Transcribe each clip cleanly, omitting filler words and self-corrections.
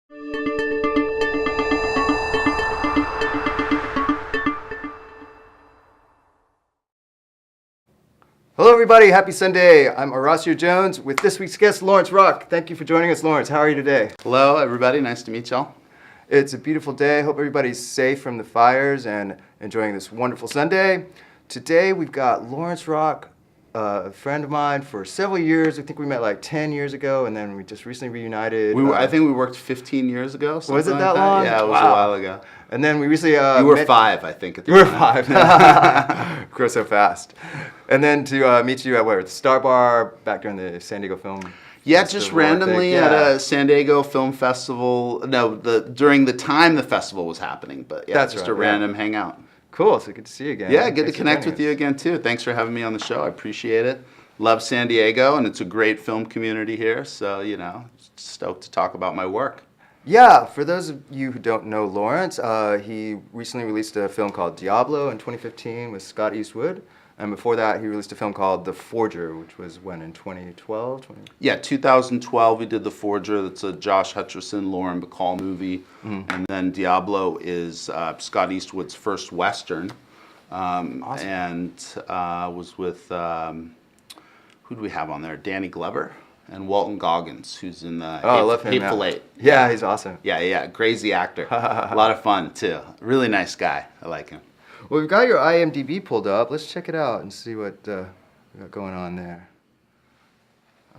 Hello everybody, happy Sunday. I'm Horacio Jones with this week's guest, Lawrence Roeck. Thank you for joining us, Lawrence. How are you today? Hello everybody, nice to meet y'all. It's a beautiful day. Hope everybody's safe from the fires and enjoying this wonderful Sunday. Today we've got Lawrence Roeck, a friend of mine for several years. I think we met like 10 years ago, and then we just recently reunited. I think we worked 15 years ago. Was it that long? Yeah, it was a while ago. And then we recently you were 5, I think. At the you were time. 5. Grow so fast. And then to meet you at the Star Bar back during the San Diego Film. Yeah, just randomly at a San Diego Film Festival. No, during the time the festival was happening, but yeah, that's just a random hangout. Cool, so good to see you again. Yeah, good to connect with you again too. Thanks for having me on the show. I appreciate it. Love San Diego, and it's a great film community here. So, stoked to talk about my work. Yeah, for those of you who don't know Lawrence, he recently released a film called Diablo in 2015 with Scott Eastwood. And before that, he released a film called The Forger, which was when, in 2012? Yeah, 2012 we did The Forger. That's a Josh Hutcherson, Lauren Bacall movie. Mm-hmm. And then Diablo is Scott Eastwood's first Western. Awesome. And was with, who do we have on there? Danny Glover and Walton Goggins, who's in the Hateful Eight. Yeah, he's awesome. Yeah, crazy actor. A lot of fun, too. Really nice guy. I like him. Well, we've got your IMDb pulled up. Let's check it out and see what we got going on there.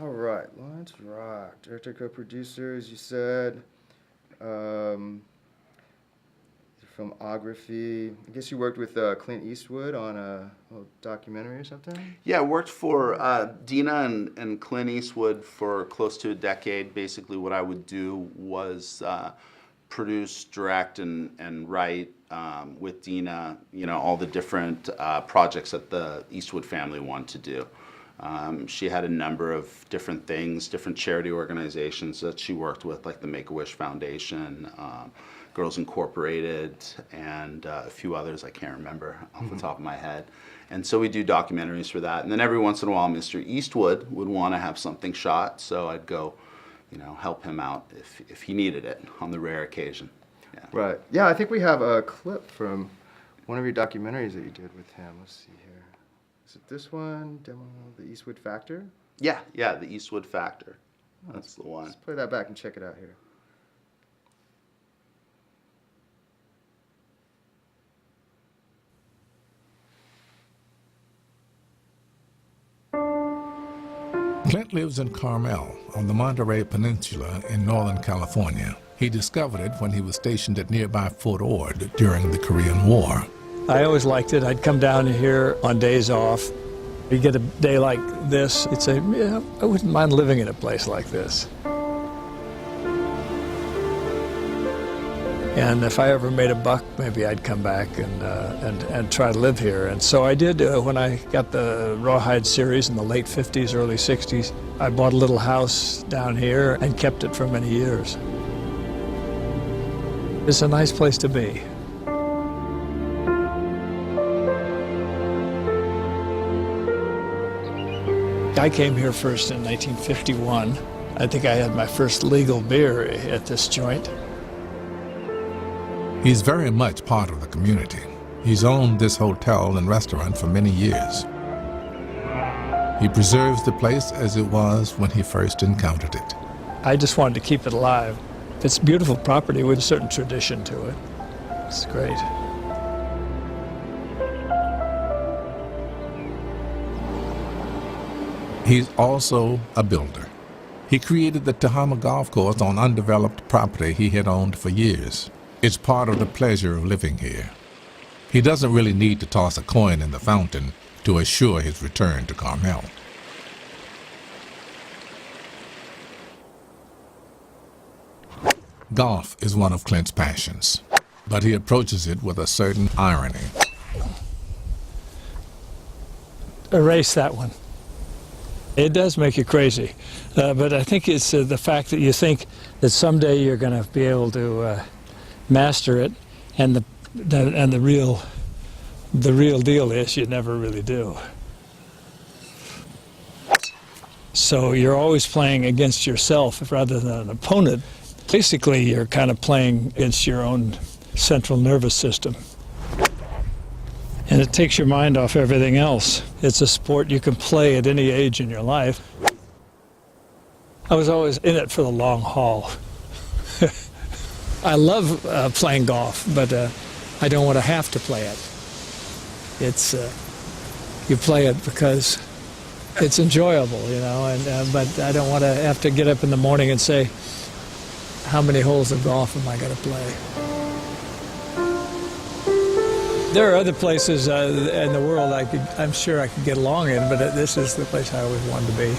All right, Lawrence Roeck, director, co-producer, as you said. Filmography. I guess you worked with Clint Eastwood on a documentary or something? Yeah, I worked for Dina and Clint Eastwood for close to a decade. Basically, what I would do was produce, direct, and write with Dina, all the different projects that the Eastwood family wanted to do. She had a number of different things, different charity organizations that she worked with, like the Make-A-Wish Foundation, Girls Incorporated, and a few others I can't remember off the top of my head. And so we do documentaries for that. And then every once in a while, Mr. Eastwood would want to have something shot, so I'd go help him out if he needed it on the rare occasion. Yeah. Right. Yeah, I think we have a clip from one of your documentaries that you did with him. Let's see here. Is it this one? Demo The Eastwood Factor? Yeah, The Eastwood Factor. That's the one. Let's play that back and check it out here. Clint lives in Carmel on the Monterey Peninsula in Northern California. He discovered it when he was stationed at nearby Fort Ord during the Korean War. I always liked it. I'd come down here on days off. You get a day like this, you'd say, yeah, I wouldn't mind living in a place like this. And if I ever made a buck, maybe I'd come back and try to live here. And so I did. When I got the Rawhide series in the late 50s, early 60s, I bought a little house down here and kept it for many years. It's a nice place to be. I came here first in 1951. I think I had my first legal beer at this joint. He's very much part of the community. He's owned this hotel and restaurant for many years. He preserves the place as it was when he first encountered it. I just wanted to keep it alive. It's beautiful property with a certain tradition to it. It's great. He's also a builder. He created the Tehama Golf Course on undeveloped property he had owned for years. It's part of the pleasure of living here. He doesn't really need to toss a coin in the fountain to assure his return to Carmel. Golf is one of Clint's passions, but he approaches it with a certain irony. Erase that one. It does make you crazy, but I think it's the fact that you think that someday you're going to be able to master it, and the real deal is you never really do. So you're always playing against yourself rather than an opponent. Basically, you're kind of playing against your own central nervous system. And it takes your mind off everything else. It's a sport you can play at any age in your life. I was always in it for the long haul. I love playing golf, but I don't want to have to play it. It's you play it because it's enjoyable, you know. And but I don't want to have to get up in the morning and say, how many holes of golf am I going to play? There are other places in the world I'm sure I could get along in, but this is the place I always wanted to be.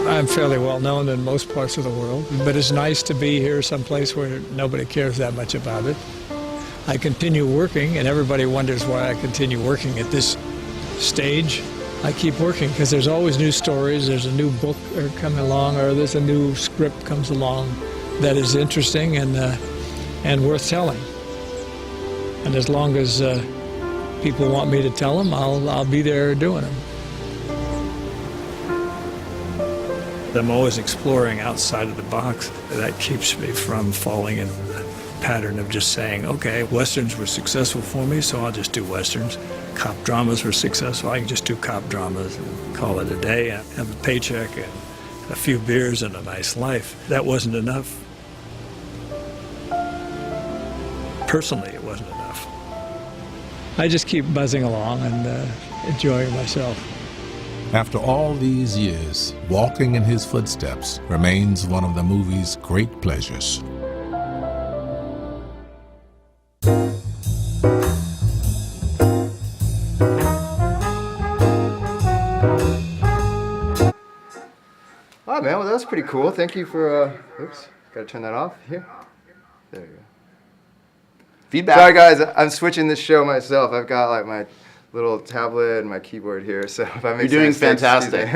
I'm fairly well known in most parts of the world, but it's nice to be here someplace where nobody cares that much about it. I continue working, and everybody wonders why I continue working at this stage. I keep working because there's always new stories, there's a new book coming along, or there's a new script comes along that is interesting and worth telling. And as long as people want me to tell them, I'll be there doing them. I'm always exploring outside of the box. That keeps me from falling in the pattern of just saying, okay, Westerns were successful for me, so I'll just do Westerns. Cop dramas were successful, I can just do cop dramas and call it a day and have a paycheck and a few beers and a nice life. That wasn't enough. Personally, it wasn't enough. I just keep buzzing along and enjoying myself. After all these years, walking in his footsteps remains one of the movie's great pleasures. Oh man, well that was pretty cool. Thank you for, oops, gotta turn that off here. There you go. Feedback. Sorry guys, I'm switching this show myself. I've got like my little tablet and my keyboard here, so if I make You're doing mistakes, fantastic.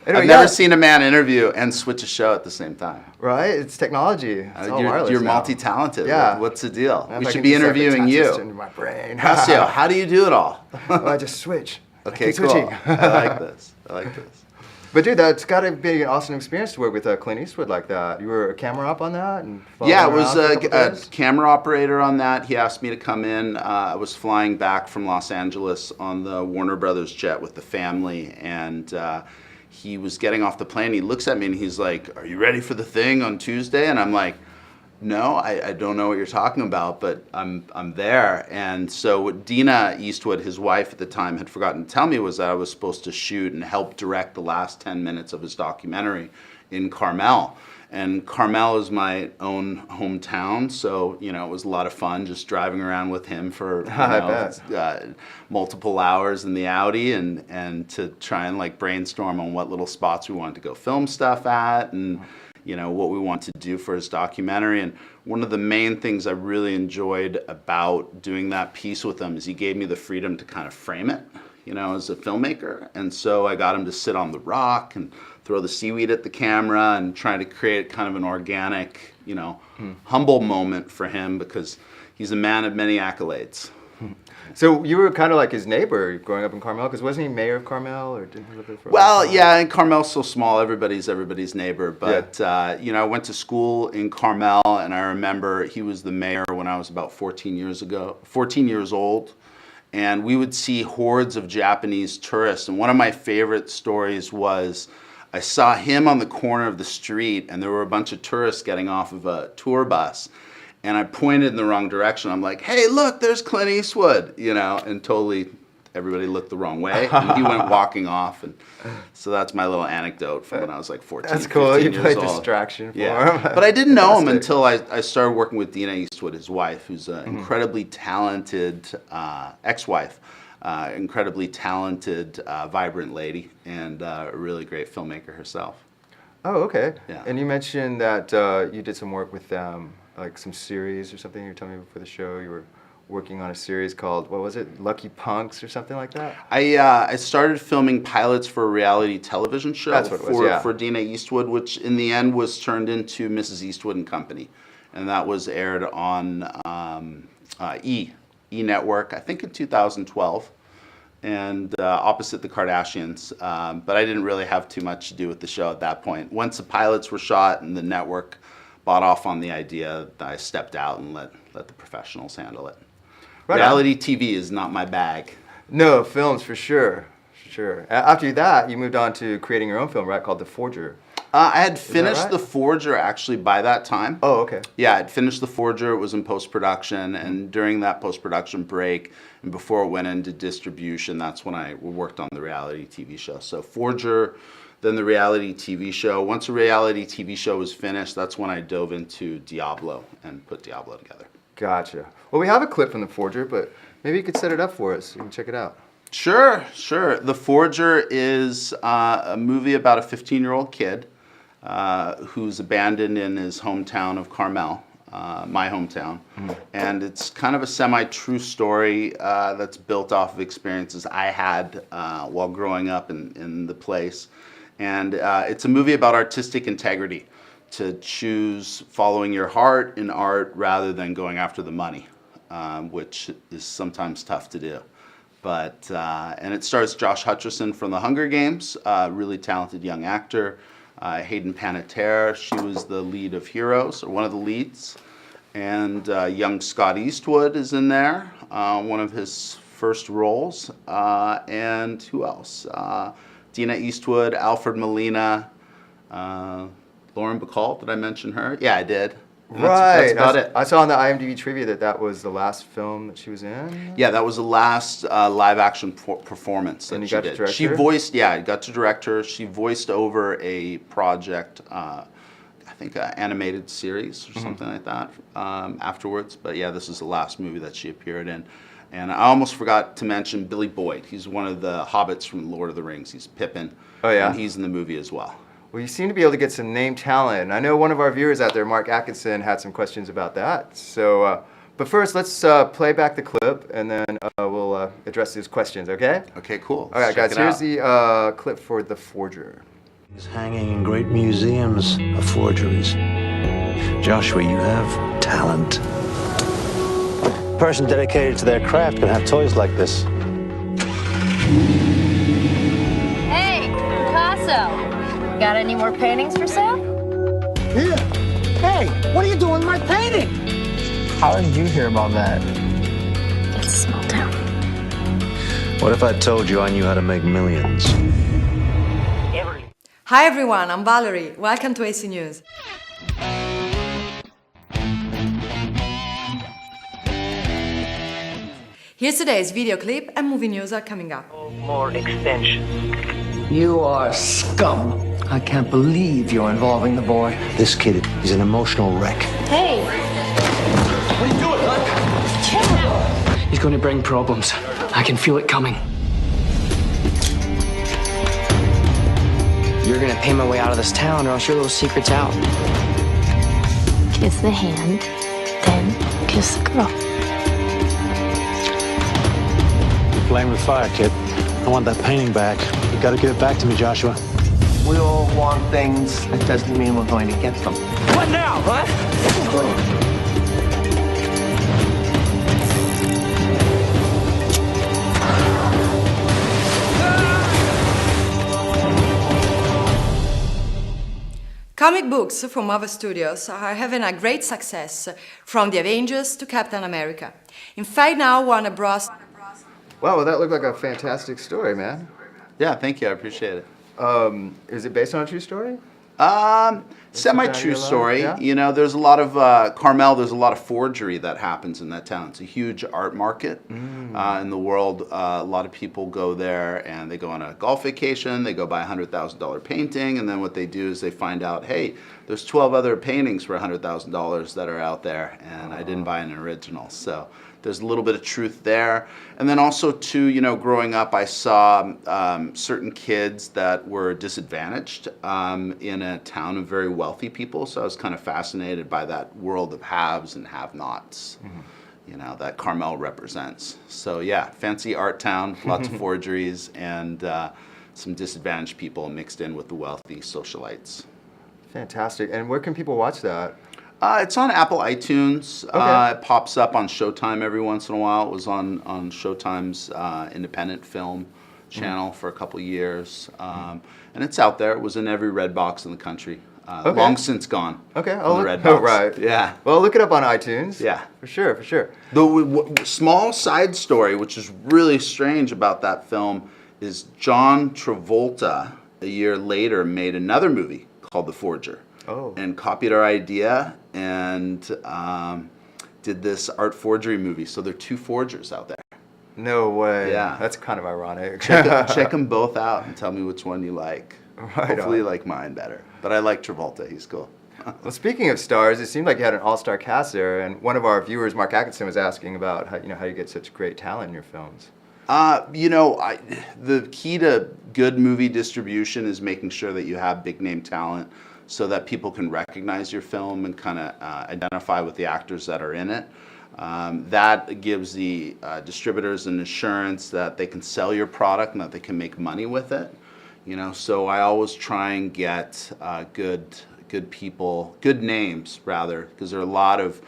Anyway, I've never seen a man interview and switch a show at the same time. Right? It's technology. It's all wireless You're now. multi-talented. Yeah. What's the deal? If We I should can be just, like, interviewing attach this you. into my brain. Casio, how do you do it all? Well, I just switch. Okay, I keep cool. switching. I like this. I like this. But dude, that's got to be an awesome experience to work with Clint Eastwood like that. You were a camera op on that, and Yeah, I following was around for couple a days? camera operator on that. He asked me to come in. I was flying back from Los Angeles on the Warner Brothers jet with the family, and he was getting off the plane. He looks at me and he's like, "Are you ready for the thing on Tuesday?" And I'm like, "No, I don't know what you're talking about, but I'm there." And so what Dina Eastwood, his wife at the time, had forgotten to tell me was that I was supposed to shoot and help direct the last 10 minutes of his documentary in Carmel. And Carmel is my own hometown, so you know it was a lot of fun just driving around with him for multiple hours in the Audi, and to try and like brainstorm on what little spots we wanted to go film stuff at, and you know what we want to do for his documentary. And one of the main things I really enjoyed about doing that piece with him is he gave me the freedom to kind of frame it, you know, as a filmmaker. And so I got him to sit on the rock and throw the seaweed at the camera and try to create kind of an organic, you know, humble moment for him because he's a man of many accolades. So you were kind of like his neighbor growing up in Carmel, because wasn't he mayor of Carmel, or didn't he live there for a Well, long time? yeah, and Carmel's so small, everybody's neighbor. But, you know, I went to school in Carmel, and I remember he was the mayor when I was about 14 years old. And we would see hordes of Japanese tourists. And one of my favorite stories was I saw him on the corner of the street, and there were a bunch of tourists getting off of a tour bus. And I pointed in the wrong direction. I'm like, "Hey, look, there's Clint Eastwood," you know, and totally everybody looked the wrong way. And he went walking off. And so that's my little anecdote from when I was like 14, That's cool. 15 You played years old. distraction for Yeah, him. but I didn't know him Fantastic. until I started working with Dina Eastwood, his wife, who's an incredibly talented ex-wife, incredibly talented, vibrant lady, and a really great filmmaker herself. Oh, okay. Yeah. And you mentioned that you did some work with them, like some series or something. You were telling me before the show you were working on a series called, what was it, Lucky Punks or something like that? I started filming pilots for a reality television show That's what it was, yeah. for Dina Eastwood, which in the end was turned into Mrs. Eastwood and Company, and that was aired on E Network, I think in 2012, and opposite the Kardashians. But I didn't really have too much to do with the show at that point. Once the pilots were shot and the network bought off on the idea. I stepped out and let the professionals handle it. Right Reality TV is not my bag. No, films for sure. Sure. After that, you moved on to creating your own film, right, called The Forger. I had finished right? The Forger actually by that time. Oh, okay. Yeah, I'd finished The Forger. It was in post-production, and during that post-production break, and before it went into distribution, that's when I worked on the reality TV show. So Forger, then the reality TV show. Once the reality TV show was finished, that's when I dove into Diablo and put Diablo together. Gotcha. Well, we have a clip from The Forger, but maybe you could set it up for us. We can check it out. Sure, sure. The Forger is a movie about a 15-year-old kid who's abandoned in his hometown of Carmel, my hometown. And it's kind of a semi-true story that's built off of experiences I had while growing up in the place. And it's a movie about artistic integrity, to choose following your heart in art rather than going after the money, which is sometimes tough to do. But, and it stars Josh Hutcherson from The Hunger Games, really talented young actor. Hayden Panettiere, she was the lead of Heroes, or one of the leads. And young Scott Eastwood is in there, one of his first roles. And who else? Dina Eastwood, Alfred Molina, Lauren Bacall, did I mention her? Yeah, I did. And that's about it. I saw on the IMDb trivia that was the last film that she was in. Yeah, that was the last live-action performance that And you she got to did. direct She her? voiced, yeah, I got to direct her. She voiced over a project, I think an animated series or something like that afterwards. But yeah, this is the last movie that she appeared in. And I almost forgot to mention Billy Boyd. He's one of the hobbits from Lord of the Rings. He's Pippin. Oh, yeah? And he's in the movie as well. Well, you seem to be able to get some name talent. And I know one of our viewers out there, Mark Atkinson, had some questions about that. So, but first, let's play back the clip, and then we'll address these questions, okay? Okay, cool. All right, Let's guys, check it here's out. the clip for The Forger. Is hanging in great museums of forgeries. Joshua, you have talent. A person dedicated to their craft can have toys like this. Hey, Picasso. Got any more paintings for sale? Here. Hey, what are you doing with my painting? How did you hear about that? It's a small town. What if I told you I knew how to make millions? Hi everyone, I'm Valerie. Welcome to AC News. Here's today's video clip, and movie news are coming up. More extensions. You are scum. I can't believe you're involving the boy. This kid is an emotional wreck. Hey, What are you doing, huh? He's going to bring problems. I can feel it coming. You're going to pay my way out of this town, or else your little secret's out. kiss the hand, then kiss the girl. Playing with fire, kid. I want that painting back. You gotta give it back to me, Joshua. We all want things. That doesn't mean we're going to get them. What now, huh? Comic books from Marvel Studios are having a great success, from the Avengers to Captain America. In fact, now Warner Bros. Wow, well, that looked like a fantastic story, man. Yeah, thank you. I appreciate it. Is it based on a true story? Semi-true story. Yeah? You know, there's a lot of Carmel. There's a lot of forgery that happens in that town. It's a huge art market in the world. A lot of people go there and they go on a golf vacation. They go buy a $100,000 painting, and then what they do is they find out, hey, there's 12 other paintings for $100,000 that are out there, and I didn't buy an original. So there's a little bit of truth there. And then also, too, you know, growing up, I saw certain kids that were disadvantaged in a town of very wealthy people. So I was kind of fascinated by that world of haves and have-nots, you know, that Carmel represents. So yeah, fancy art town, lots of forgeries, and some disadvantaged people mixed in with the wealthy socialites. Fantastic. And where can people watch that? It's on Apple iTunes. Okay. It pops up on Showtime every once in a while. It was on Showtime's independent film channel for a couple years. And it's out there. It was in every red box in the country Okay. Long since gone. Okay, on the look. Redbox. Oh, right. Yeah. Well, look it up on iTunes. Yeah. For sure, for sure. The small side story, which is really strange about that film, is John Travolta, a year later, made another movie called The Forger. Oh. And copied our idea and did this art forgery movie. So there are two forgers out there. No way. Yeah. That's kind of ironic. Check them both out and tell me which one you like. Right Hopefully you on. like mine better. But I like Travolta. He's cool. Well, speaking of stars, it seemed like you had an all-star cast there, and one of our viewers, Mark Atkinson, was asking about how you get such great talent in your films. The key to good movie distribution is making sure that you have big name talent so that people can recognize your film and kind of identify with the actors that are in it. That gives the distributors an assurance that they can sell your product and that they can make money with it. So I always try and get good people, good names rather, because there are a lot of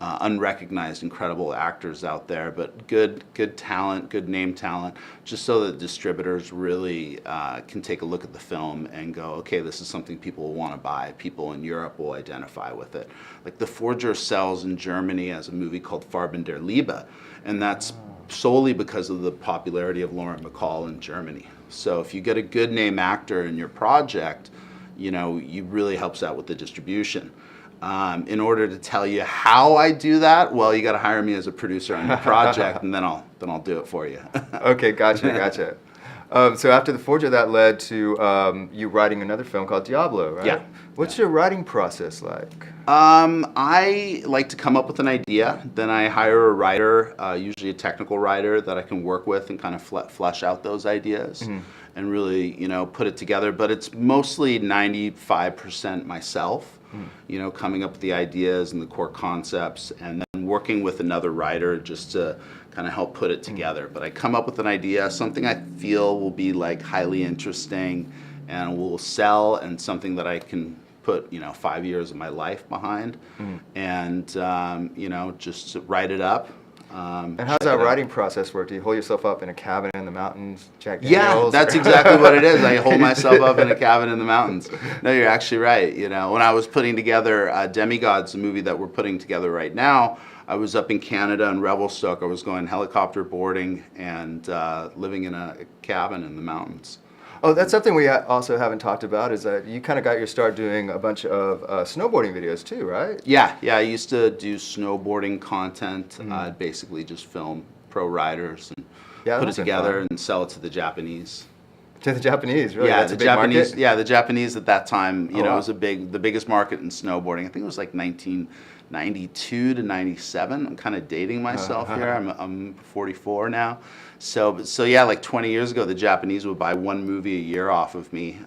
unrecognized, incredible actors out there, but good talent, good name talent, just so that distributors really can take a look at the film and go, okay, this is something people will want to buy. People in Europe will identify with it. Like The Forger sells in Germany as a movie called Farben der Liebe, and that's solely because of the popularity of Lauren Bacall in Germany. So if you get a good name actor in your project, it really helps out with the distribution. In order to tell you how I do that, well, you got to hire me as a producer on your project, and then I'll do it for you. Okay, gotcha. So after The Forger, that led to you writing another film called Diablo, right? Yeah. What's your writing process like? I like to come up with an idea, then I hire a writer, usually a technical writer that I can work with and kind of flesh out those ideas. And really, put it together. But it's mostly 95% myself, coming up with the ideas and the core concepts, and then working with another writer just to kind of help put it together. But I come up with an idea, something I feel will be like highly interesting and will sell, and something that I can put 5 years of my life behind, and just write it up. And how's that writing process work? Do you hold yourself up in a cabin in the mountains, Jack Yeah, Daniels? that's exactly what it is. I hold myself up in a cabin in the mountains. No, you're actually right. When I was putting together Demigods, the movie that we're putting together right now, I was up in Canada in Revelstoke. I was going helicopter boarding and living in a cabin in the mountains. Oh, that's something we also haven't talked about, is that you kind of got your start doing a bunch of snowboarding videos too, right? Yeah, I used to do snowboarding content. I'd basically just film pro riders and put it together and sell it to the Japanese. To the Japanese, really? Yeah, That's the a big Japanese. market? Yeah, the Japanese at that time, wow. it was the biggest market in snowboarding. I think it was like 1992 to 97. I'm kind of dating myself here. I'm 44 now. So yeah, like 20 years ago, the Japanese would buy one movie a year off of me.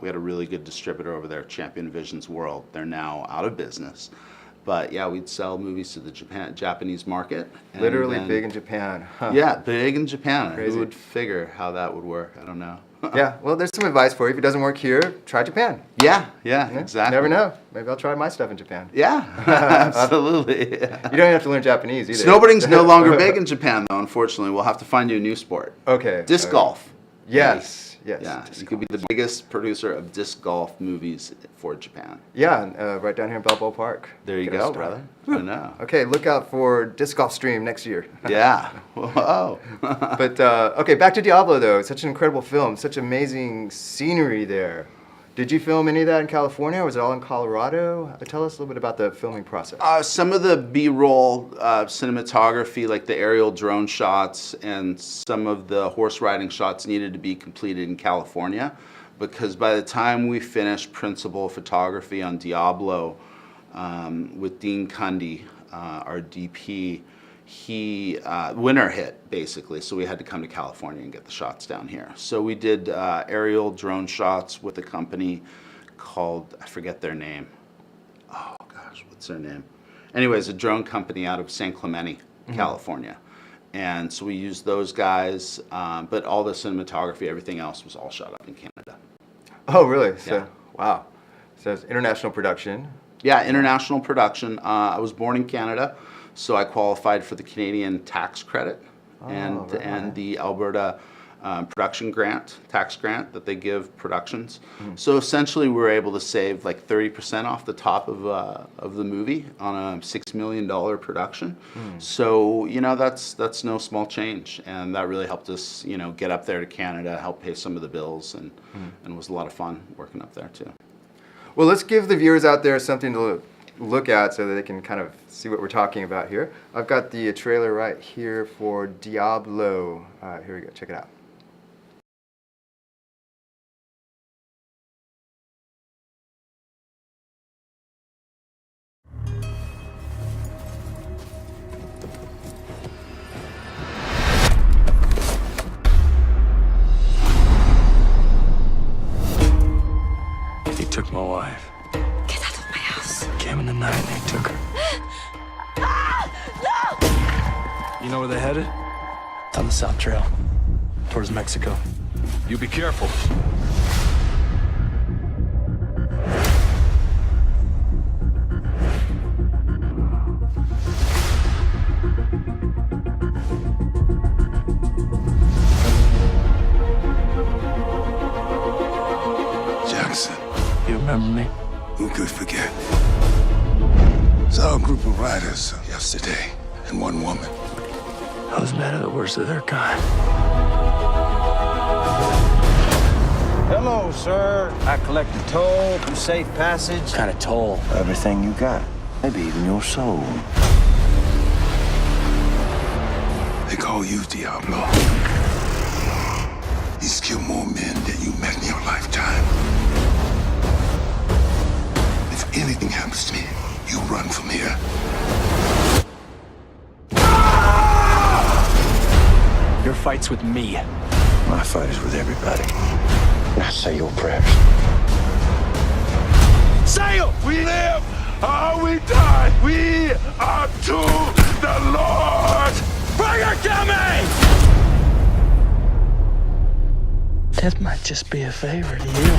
We had a really good distributor over there, Champion Visions World. They're now out of business. But yeah, we'd sell movies to the Japanese market. Literally big in Japan. Huh. Yeah, big in Japan. Crazy. Who would figure how that would work? I don't know. Yeah, well, there's some advice for you. If it doesn't work here, try Japan. Yeah, exactly. You never know. Maybe I'll try my stuff in Japan. Yeah, absolutely. You don't even have to learn Japanese either. Snowboarding's no longer big in Japan, though, unfortunately. We'll have to find you a new sport. Okay. Disc golf. Yes. Yeah, you could be the biggest producer of disc golf movies for Japan. Yeah, right down here in Balboa Park. There you Get us go, started. brother. I know. Okay, look out for Disc Golf Stream next year. Yeah. Whoa. But, okay, back to Diablo, though. Such an incredible film. Such amazing scenery there. Did you film any of that in California, or was it all in Colorado? Tell us a little bit about the filming process. Some of the B-roll cinematography, like the aerial drone shots and some of the horse riding shots, needed to be completed in California, because by the time we finished principal photography on Diablo with Dean Cundy, our DP, winter hit, basically, so we had to come to California and get the shots down here. So we did aerial drone shots with a company called, I forget their name. Oh gosh, what's their name? Anyways, a drone company out of San Clemente, California. And so we used those guys, but all the cinematography, everything else was all shot up in Canada. Oh, really? So, Yeah. wow. So it's international production. Yeah, international production. I was born in Canada, so I qualified for the Canadian tax credit and the Alberta production grant, tax grant that they give productions. So essentially, we were able to save like 30% off the top of the movie on a $6 million production. So you know that's no small change, and that really helped us get up there to Canada, help pay some of the bills, and it was a lot of fun working up there too. Well, let's give the viewers out there something to look at so that they can kind of see what we're talking about here. I've got the trailer right here for Diablo. Here we go. Check it out. He took my wife. Get out of my house. Came in the night and he took her. You know where they're headed? Down the South Trail. Towards Mexico. You be careful. Jackson, You remember me? who could forget? Saw a group of riders yesterday, and one woman. I was mad at the worst of their kind. Hello, sir. I collect a toll from safe passage. What kind of toll? Everything you got. Maybe even your soul. They call you Diablo. He's killed more men than you met in your lifetime. If anything happens to me, you run from here. Your fight's with me. My fight is with everybody. Now say your prayers. Sail! We live or we die. We are to the Lord. Bring it to me! Death might just be a favor to you.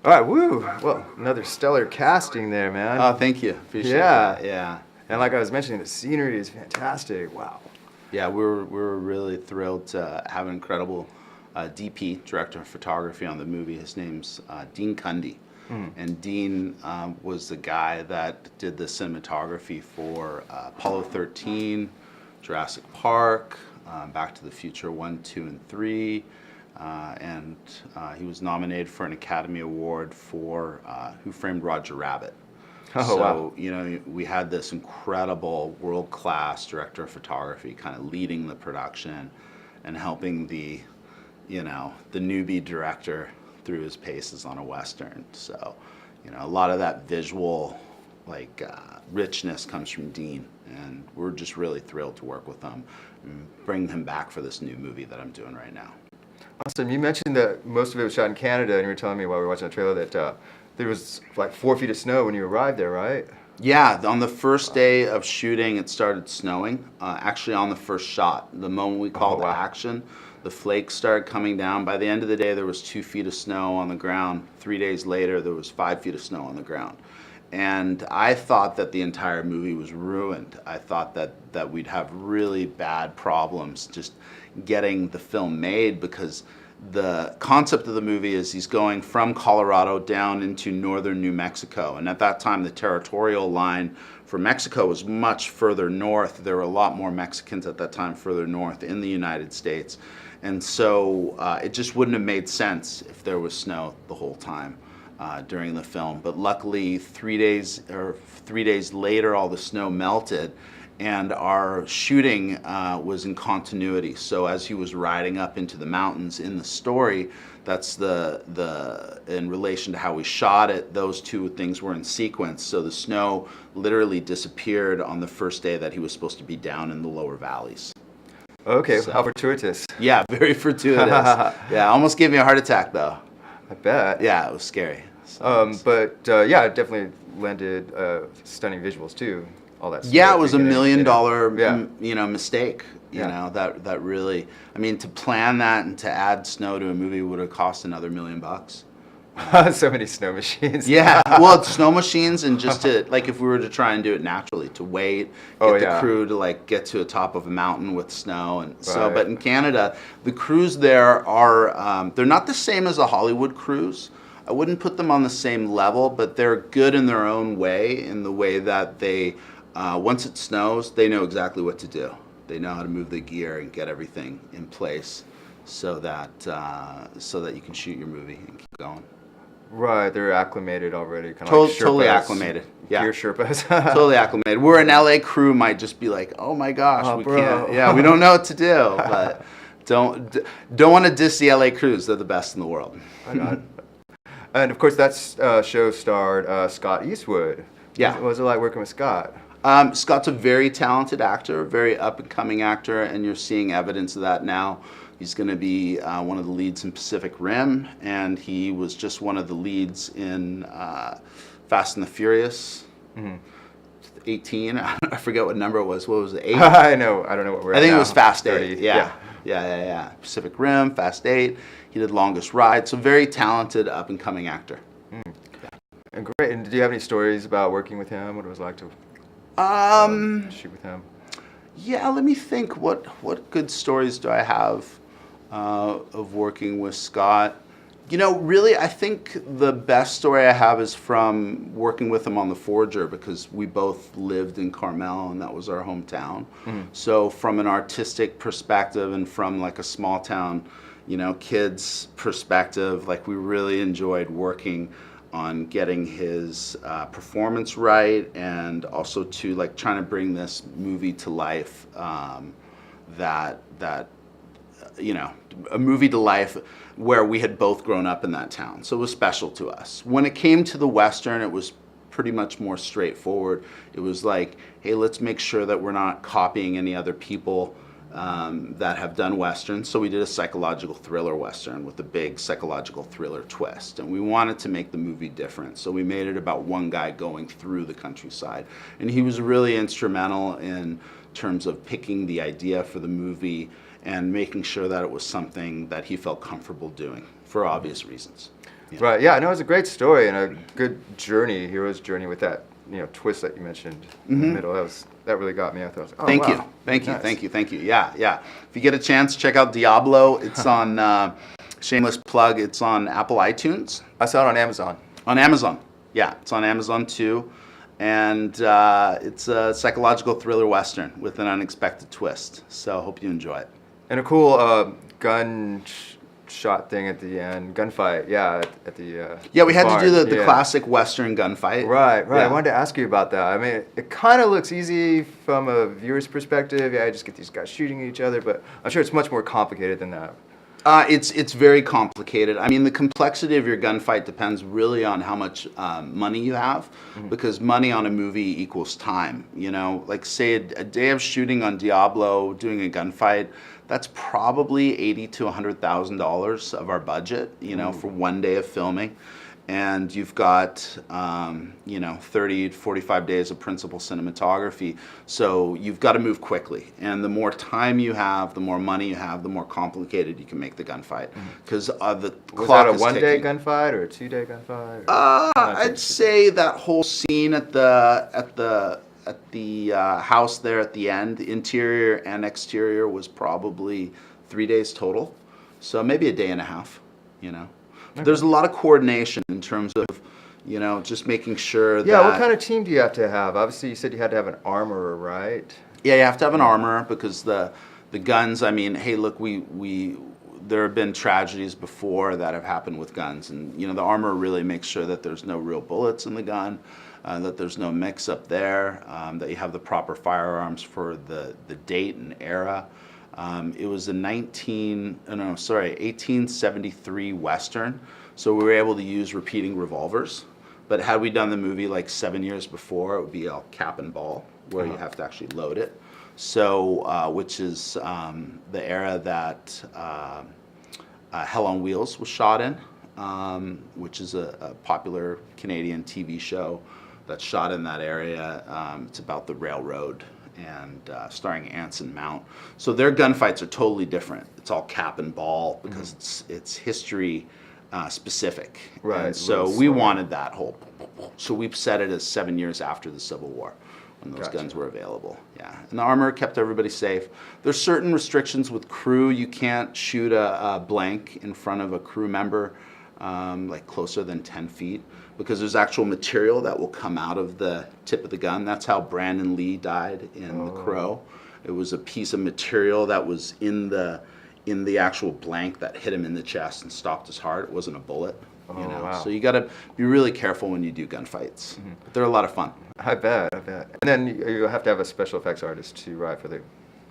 All right, woo. Well, another stellar casting there, man. Oh, thank you. Appreciate Yeah. that. Yeah. And like I was mentioning, the scenery is fantastic. Wow. Yeah, we were really thrilled to have an incredible DP, director of photography, on the movie. His name's Dean Cundy. And Dean was the guy that did the cinematography for Apollo 13, Jurassic Park, Back to the Future 1, 2, and 3. And he was nominated for an Academy Award for Who Framed Roger Rabbit. Oh, wow. So, we had this incredible world-class director of photography kind of leading the production and helping the newbie director through his paces on a Western. So, a lot of that visual, richness comes from Dean, and we're just really thrilled to work with him and bring him back for this new movie that I'm doing right now. Awesome. You mentioned that most of it was shot in Canada, and you were telling me while we were watching the trailer that there was like 4 feet of snow when you arrived there, right? Yeah, on the first day of shooting, it started snowing. Actually, on the first shot, the moment we called to action, the flakes started coming down. By the end of the day, there was 2 feet of snow on the ground. 3 days later, there was 5 feet of snow on the ground. And I thought that the entire movie was ruined. I thought that we'd have really bad problems just getting the film made, because the concept of the movie is he's going from Colorado down into northern New Mexico. And at that time, the territorial line for Mexico was much further north. There were a lot more Mexicans at that time further north in the United States. And so it just wouldn't have made sense if there was snow the whole time during the film. But luckily, 3 days later, all the snow melted, and our shooting was in continuity. So as he was riding up into the mountains in the story, that's in relation to how we shot it, those two things were in sequence. So the snow literally disappeared on the first day that he was supposed to be down in the lower valleys. Okay, So- how fortuitous. Yeah, very fortuitous. Yeah, almost gave me a heart attack though. I bet. Yeah, it was scary. So, Yeah, it definitely lended stunning visuals too. All that. yeah, stuff it was to $1 get million Yeah. mistake. Yeah. That really, I mean, to plan that and to add snow to a movie would have cost another $1 million. So many snow machines. Yeah, well, it's snow machines, and just to, like, if we were to try and do it naturally, to wait, get the crew to, like, get to the top of a mountain with snow. And so, but in Canada, the crews there are, they're not the same as a Hollywood crews. I wouldn't put them on the same level, but they're good in their own way, in the way that they, once it snows, they know exactly what to do. They know how to move the gear and get everything in place so that you can shoot your movie and keep going. Right, they're acclimated already, kind of like Sherpas. Totally acclimated. Yeah, gear Sherpas. Totally acclimated. Where an LA crew might just be like, "Oh my gosh, we can't." Yeah, we don't know what to do. But don't want to diss the LA crews. They're the best in the world. And of course, that show starred Scott Eastwood. Yeah. What was it like working with Scott? Scott's a very talented actor, a very up-and-coming actor, and you're seeing evidence of that now. He's going to be one of the leads in Pacific Rim, and he was just one of the leads in Fast and the Furious. 18. I forget what number it was. What was it? 8? I don't know what we're at. I think now. it was Fast 30. 8. Yeah. Pacific Rim, Fast 8. He did Longest Ride. So very talented, up-and-coming actor. And great. And do you have any stories about working with him? What it was like to shoot with him? Yeah, let me think. What good stories do I have of working with Scott? You know, really, I think the best story I have is from working with him on The Forger, because we both lived in Carmel and that was our hometown. So from an artistic perspective and from like a small town, you know, kid's perspective, like we really enjoyed working on getting his performance right, and also to like trying to bring this movie to life. That you know, a movie to life where we had both grown up in that town. So it was special to us. When it came to the Western, it was pretty much more straightforward. It was like, hey, let's make sure that we're not copying any other people that have done Westerns. So we did a psychological thriller Western with a big psychological thriller twist. And we wanted to make the movie different. So we made it about one guy going through the countryside. And he was really instrumental in terms of picking the idea for the movie and making sure that it was something that he felt comfortable doing for obvious reasons. Yeah. Right, yeah, no, it was a great story and a good journey, hero's journey with that, you know, twist that you mentioned in the middle. That really got me. I thought, I was like, oh, Thank wow. you. Yeah. If you get a chance, check out Diablo. It's on, shameless plug, it's on Apple iTunes. I saw it on Amazon. On Amazon, yeah, it's on Amazon too. And it's a psychological thriller Western with an unexpected twist. So I hope you enjoy it. And a cool shot thing at the end, gunfight, at the yeah, we had barn. to do the classic Western gunfight. Right. Yeah. I wanted to ask you about that. I mean, it kind of looks easy from a viewer's perspective. Yeah, I just get these guys shooting at each other, but I'm sure it's much more complicated than that. It's very complicated. I mean, the complexity of your gunfight depends really on how much money you have, because money on a movie equals time. You know, like say a day of shooting on Diablo, doing a gunfight, that's probably $80,000 to $100,000 of our budget. You know, for one day of filming. And you've got, 30 to 45 days of principal cinematography. So you've got to move quickly. And the more time you have, the more money you have, the more complicated you can make the gunfight. Because the clock is ticking. Was that a one-day gunfight or a two-day gunfight? I'd say that whole scene at the house there at the end, interior and exterior, was probably 3 days total. So maybe a day and a half, you know. Okay. There's a lot of coordination in terms of, just making sure that... Yeah, what kind of team do you have to have? Obviously, you said you had to have an armorer, right? Yeah, you have to have an armorer because the guns, I mean, hey, look, there have been tragedies before that have happened with guns. And, the armorer really makes sure that there's no real bullets in the gun, that there's no mix-up there, that you have the proper firearms for the date and era. It was a 1873 Western, so we were able to use repeating revolvers. But had we done the movie like 7 years before, it would be all cap and ball, where you have to actually load it. So, which is the era that Hell on Wheels was shot in, which is a popular Canadian TV show that's shot in that area. It's about the railroad, and starring Anson Mount. So their gunfights are totally different. It's all cap and ball because it's history specific. Right, And so little we slower. wanted that whole. So we've set it as 7 years after the Civil War, when those Gotcha. guns were available. Yeah, and the armor kept everybody safe. There's certain restrictions with crew. You can't shoot a blank in front of a crew member, like closer than 10 feet, because there's actual material that will come out of the tip of the gun. That's how Brandon Lee died in The Crow. It was a piece of material that was in the actual blank that hit him in the chest and stopped his heart. It wasn't a bullet. You know? Wow. So you got to be really careful when you do gunfights. But they're a lot of fun. I bet. And then you have to have a special effects artist to ride for the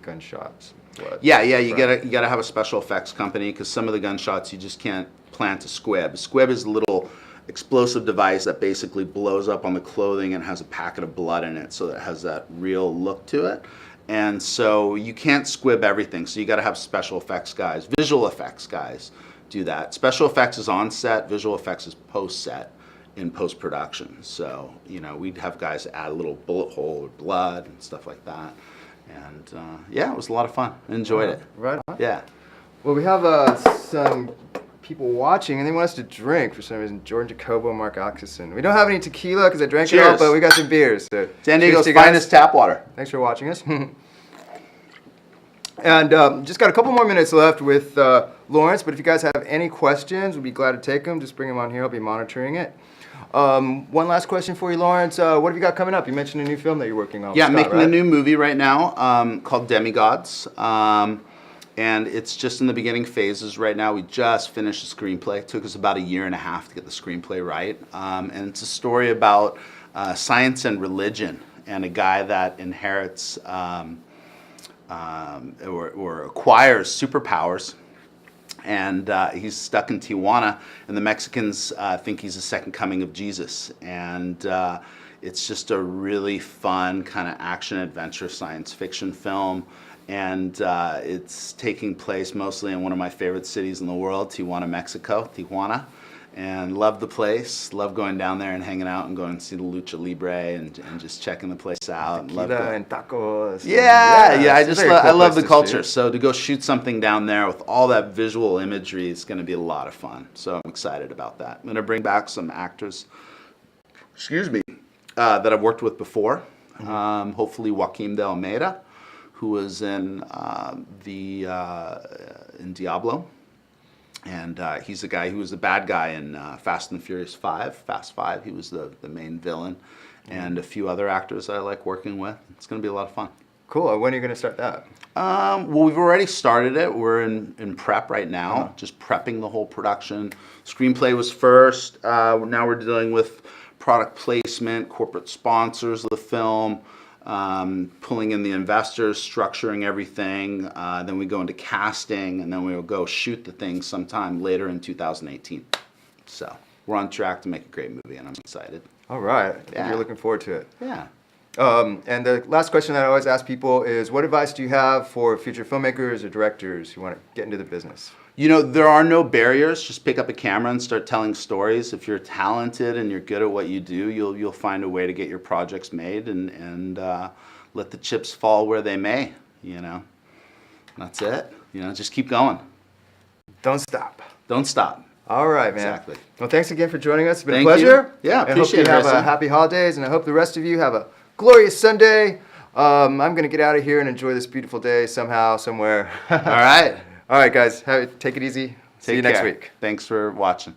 gunshots. Yeah, you gotta have a special effects company, because some of the gunshots you just can't plant a squib. A squib is a little explosive device that basically blows up on the clothing and has a packet of blood in it, so that it has that real look to it. And so you can't squib everything, so you got to have special effects guys, visual effects guys do that. Special effects is on set, visual effects is post set in post production. So, you know, we'd have guys add a little bullet hole or blood and stuff like that. And yeah, it was a lot of fun. I enjoyed it. Right on. Yeah. Well, we have some people watching, and they want us to drink for some reason. Jordan Jacobo, Mark Axelson. We don't have any tequila because I drank it all, Cheers. but we got some beers. So San cheers Diego's to you guys. finest tap water. Thanks for watching us. And just got a couple more minutes left with Lawrence, but if you guys have any questions, we'd be glad to take them. Just bring them on here. I'll be monitoring it. One last question for you, Lawrence. What have you got coming up? You mentioned a new film that you're working on. Yeah, with I'm Scott, making a right? new movie right now called Demigods. And it's just in the beginning phases right now. We just finished the screenplay. It took us about 1.5 years to get the screenplay right. And it's a story about science and religion, and a guy that inherits or acquires superpowers. And he's stuck in Tijuana, and the Mexicans think he's the second coming of Jesus. And it's just a really fun kind of action-adventure science fiction film. And it's taking place mostly in one of my favorite cities in the world, Tijuana, Mexico, Tijuana. And love the place, love going down there and hanging out and going to see the Lucha Libre and just checking the place out. And love Tequila and tacos. yeah, I it's a just very cool I love place the to culture. shoot. So to go shoot something down there with all that visual imagery is going to be a lot of fun. So I'm excited about that. I'm going to bring back some actors, that I've worked with before. Hopefully Joaquim de Almeida, who was in in Diablo. And he's the guy who was the bad guy in Fast and Furious 5, Fast 5. He was the main villain. And a few other actors I like working with. It's going to be a lot of fun. Cool. When are you going to start that? Well, we've already started it. We're in prep right now, just prepping the whole production. Screenplay was first. Now we're dealing with product placement, corporate sponsors of the film, pulling in the investors, structuring everything. Then we go into casting, and then we will go shoot the thing sometime later in 2018. So we're on track to make a great movie, and I'm excited. All right. Yeah. You're looking forward to it. Yeah. And the last question that I always ask people is, what advice do you have for future filmmakers or directors who want to get into the business? You know, there are no barriers. Just pick up a camera and start telling stories. If you're talented and you're good at what you do, you'll find a way to get your projects made and let the chips fall where they may. You know, that's it. You know, just keep going. Don't stop. Don't stop. All right, man. Exactly. Well, thanks again for joining us. It's been Thank a pleasure. you. Yeah, I hope appreciate you it, have Harrison. happy holidays, and I hope the rest of you have a glorious Sunday. I'm going to get out of here and enjoy this beautiful day somehow, somewhere. All right. All right, guys. Take it easy. See you next care. week. Thanks for watching.